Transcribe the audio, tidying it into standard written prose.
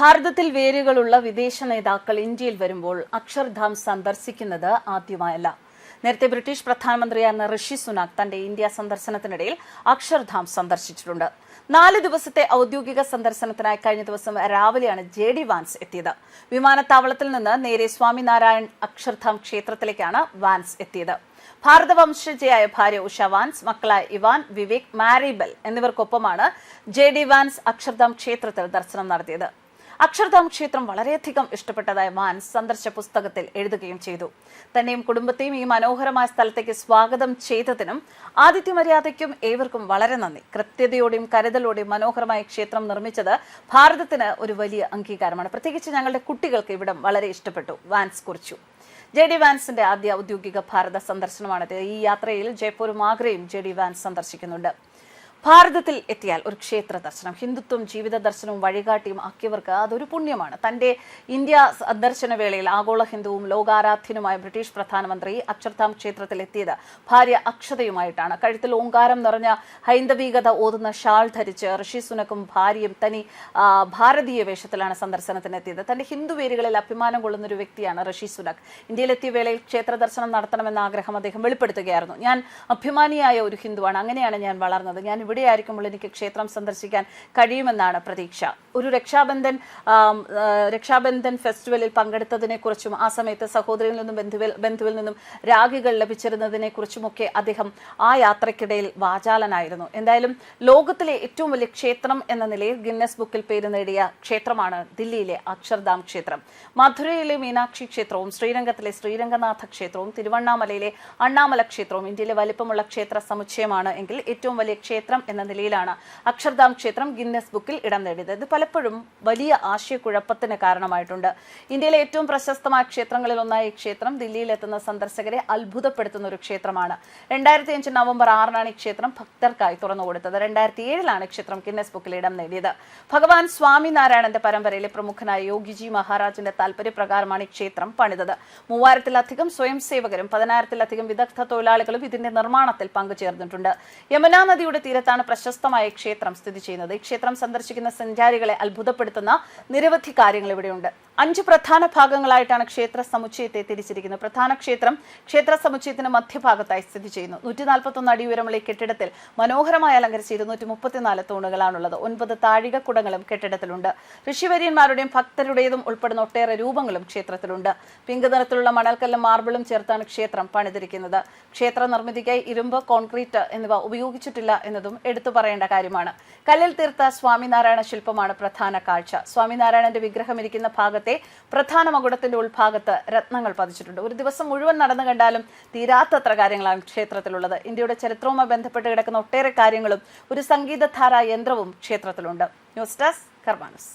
ഭാരതത്തിൽ വേരുകളുള്ള വിദേശ നേതാക്കൾ ഇന്ത്യയിൽ വരുമ്പോൾ അക്ഷർധാം സന്ദർശിക്കുന്നത് ആദ്യമായല്ല. നേരത്തെ ബ്രിട്ടീഷ് പ്രധാനമന്ത്രിയായിരുന്ന ഋഷി സുനാക് തന്റെ ഇന്ത്യ സന്ദർശനത്തിനിടയിൽ അക്ഷർധാം സന്ദർശിച്ചിട്ടുണ്ട്. 4 ദിവസത്തെ ഔദ്യോഗിക സന്ദർശനത്തിനായി കഴിഞ്ഞ ദിവസം രാവിലെയാണ് JD വാൻസ് എത്തിയത്. വിമാനത്താവളത്തിൽ നിന്ന് നേരെ സ്വാമിനാരായൺ അക്ഷർധാം ക്ഷേത്രത്തിലേക്കാണ് വാൻസ് എത്തിയത്. ഭാരത വംശജയായ ഭാര്യ ഉഷ വാൻസ്, മക്കളായ ഇവാൻ, വിവേക്, മാരിബെൽ എന്നിവർക്കൊപ്പമാണ് JD വാൻസ് അക്ഷർധാം ക്ഷേത്രത്തിൽ ദർശനം നടത്തിയത്. അക്ഷർധാം ക്ഷേത്രം വളരെയധികം ഇഷ്ടപ്പെട്ടതായ വാൻസ് സന്ദർശന പുസ്തകത്തിൽ എഴുതുകയും ചെയ്തു. തന്നെയും കുടുംബത്തെയും ഈ മനോഹരമായ സ്ഥലത്തേക്ക് സ്വാഗതം ചെയ്തതിനും ആതിഥ്യമര്യാദയ്ക്കും ഏവർക്കും വളരെ നന്ദി. കൃത്യതയോടെയും കരുതലോടെയും മനോഹരമായ ക്ഷേത്രം നിർമ്മിച്ചത് ഭാരതത്തിന് ഒരു വലിയ അംഗീകാരമാണ്. പ്രത്യേകിച്ച് ഞങ്ങളുടെ കുട്ടികൾക്ക് ഇവിടം വളരെ ഇഷ്ടപ്പെട്ടു, വാൻസ് കുറിച്ചു. JD വാൻസിന്റെ ആദ്യ ഔദ്യോഗിക ഭാരത സന്ദർശനമാണിത്. ഈ യാത്രയിൽ ജയ്പൂരും ആഗ്രയും JD വാൻസ് സന്ദർശിക്കുന്നുണ്ട്. ഭാരതത്തിൽ എത്തിയാൽ ഒരു ക്ഷേത്ര ദർശനം, ഹിന്ദുത്വം ജീവിത ദർശനവും വഴികാട്ടിയും ആക്കിയവർക്ക് അതൊരു പുണ്യമാണ്. തന്റെ ഇന്ത്യ സന്ദർശന വേളയിൽ ആഗോള ഹിന്ദുവും ലോകാരാധ്യനുമായ ബ്രിട്ടീഷ് പ്രധാനമന്ത്രി അക്ഷർധാം ക്ഷേത്രത്തിൽ എത്തിയത് ഭാര്യ അക്ഷതയുമായിട്ടാണ്. കഴുത്തിൽ ഓങ്കാരം നിറഞ്ഞ ഹൈന്ദവീകത ഓതുന്ന ഷാൾ ധരിച്ച് ഋഷി സുനക്കും ഭാര്യയും തനി ഭാരതീയ വേഷത്തിലാണ് സന്ദർശനത്തിനെത്തിയത്. തന്റെ ഹിന്ദു വേരുകളിൽ അഭിമാനം കൊള്ളുന്ന ഒരു വ്യക്തിയാണ് ഋഷി സുനക്. ഇന്ത്യയിലെത്തിയ വേളയിൽ ക്ഷേത്ര ദർശനം നടത്തണമെന്ന ആഗ്രഹം അദ്ദേഹം വെളിപ്പെടുത്തുകയായിരുന്നു. ഞാൻ അഭിമാനിയായ ഒരു ഹിന്ദുവാണ്, അങ്ങനെയാണ് ഞാൻ വളർന്നത്. ഞാൻ ഇവിടെ ആയിരിക്കുമ്പോൾ എനിക്ക് ക്ഷേത്രം സന്ദർശിക്കാൻ കഴിയുമെന്നാണ് പ്രതീക്ഷ. ഒരു രക്ഷാബന്ധൻ ഫെസ്റ്റിവലിൽ പങ്കെടുത്തതിനെ കുറിച്ചും ആ സമയത്ത് സഹോദരിയിൽ നിന്നും ബന്ധുവിൽ നിന്നും രാഖികൾ ലഭിച്ചിരുന്നതിനെ കുറിച്ചുമൊക്കെ അദ്ദേഹം ആ യാത്രയ്ക്കിടയിൽ വാചാലനായിരുന്നു. എന്തായാലും ലോകത്തിലെ ഏറ്റവും വലിയ ക്ഷേത്രം എന്ന നിലയിൽ ഗിന്നസ് ബുക്കിൽ പേര് നേടിയ ക്ഷേത്രമാണ് ദില്ലിയിലെ അക്ഷർധാം ക്ഷേത്രം. മധുരയിലെ മീനാക്ഷി ക്ഷേത്രവും ശ്രീരംഗത്തിലെ ശ്രീരംഗനാഥ ക്ഷേത്രവും തിരുവണ്ണാമലയിലെ അണ്ണാമല ക്ഷേത്രവും ഇന്ത്യയിലെ വലിപ്പമുള്ള ക്ഷേത്ര സമുച്ചയമാണ് എങ്കിൽ ഏറ്റവും വലിയ ക്ഷേത്രം എന്ന നിലയിലാണ് അക്ഷർധാം ക്ഷേത്രം ഗിന്നസ് ബുക്കിൽ ഇടം നേടിയത്. ഇത് പലപ്പോഴും വലിയ ആശയക്കുഴപ്പത്തിന് കാരണമായിട്ടുണ്ട്. ഇന്ത്യയിലെ ഏറ്റവും പ്രശസ്തമായ ക്ഷേത്രങ്ങളിൽ ഒന്നായ ഈ ക്ഷേത്രം ദില്ലിയിലെത്തുന്ന സന്ദർശകരെ അത്ഭുതപ്പെടുത്തുന്ന ഒരു ക്ഷേത്രമാണ്. 2005 നവംബർ 6 ഈ ക്ഷേത്രം ഭക്തർക്കായി തുറന്നുകൊടുത്തത്. 2007 ക്ഷേത്രം ഗിന്നസ് ബുക്കിൽ ഇടം നേടിയത്. ഭഗവാൻ സ്വാമിനാരായണന്റെ പരമ്പരയിലെ പ്രമുഖനായ യോഗിജി മഹാരാജിന്റെ താല്പര്യപ്രകാരമാണ് ഈ ക്ഷേത്രം പണിതത്. 3000-ലധികം സ്വയം സേവകരും 10,000-ലധികം വിദഗ്ധ തൊഴിലാളികളും ഇതിന്റെ നിർമ്മാണത്തിൽ പങ്കുചേർന്നിട്ടുണ്ട്. യമുനാ നദിയുടെ തീരത്താണ് പ്രശസ്തമായ ക്ഷേത്രം സ്ഥിതി ചെയ്യുന്നത്. ഈ ക്ഷേത്രം സന്ദർശിക്കുന്ന സഞ്ചാരികളെ അത്ഭുതപ്പെടുത്തുന്ന നിരവധി കാര്യങ്ങൾ ഇവിടെയുണ്ട്. 5 പ്രധാന ഭാഗങ്ങളായിട്ടാണ് ക്ഷേത്ര സമുച്ചയത്തെ തിരിച്ചിരിക്കുന്നത്. പ്രധാന ക്ഷേത്രം ക്ഷേത്ര സമുച്ചയത്തിന് മധ്യഭാഗത്തായി സ്ഥിതി ചെയ്യുന്നു. 141 അടി ഉയരമുള്ള ഈ കെട്ടിടത്തിൽ മനോഹരമായി അലങ്കരിച്ച 234 തൂണുകളാണുള്ളത്. 9 താഴികക്കുടങ്ങളും കെട്ടിടത്തിലുണ്ട്. ഋഷിവര്യന്മാരുടെയും ഭക്തരുടേതും ഉൾപ്പെടുന്ന ഒട്ടേറെ രൂപങ്ങളും ക്ഷേത്രത്തിലുണ്ട്. പിങ്ക് നിറത്തിലുള്ള മണൽക്കല്ലും മാർബിളും ചേർത്താണ് ക്ഷേത്രം പണിതിരിക്കുന്നത്. ക്ഷേത്ര നിർമ്മിതിക്കായി ഇരുമ്പ്, കോൺക്രീറ്റ് എന്നിവ ഉപയോഗിച്ചിട്ടില്ല എന്നതും എടുത്തു പറയേണ്ട കാര്യമാണ്. കല്ലിൽ തീർത്ത സ്വാമിനാരായണ ശില്പമാണ് പ്രധാന കാഴ്ച. സ്വാമിനാരായണന്റെ വിഗ്രഹം ഇരിക്കുന്ന ഭാഗത്തെ പ്രധാന മകുടത്തിന്റെ ഉൾഭാഗത്ത് രത്നങ്ങൾ പതിച്ചിട്ടുണ്ട്. ഒരു ദിവസം മുഴുവൻ നടന്നു കണ്ടാലും തീരാത്തത്ര കാര്യങ്ങളാണ് ക്ഷേത്രത്തിലുള്ളത്. ഇന്ത്യയുടെ ചരിത്രവുമായി ബന്ധപ്പെട്ട് കിടക്കുന്ന ഒട്ടേറെ കാര്യങ്ങളും ഒരു സംഗീതധാരാ യന്ത്രവും ക്ഷേത്രത്തിലുണ്ട്. News desk കർമാനസ്.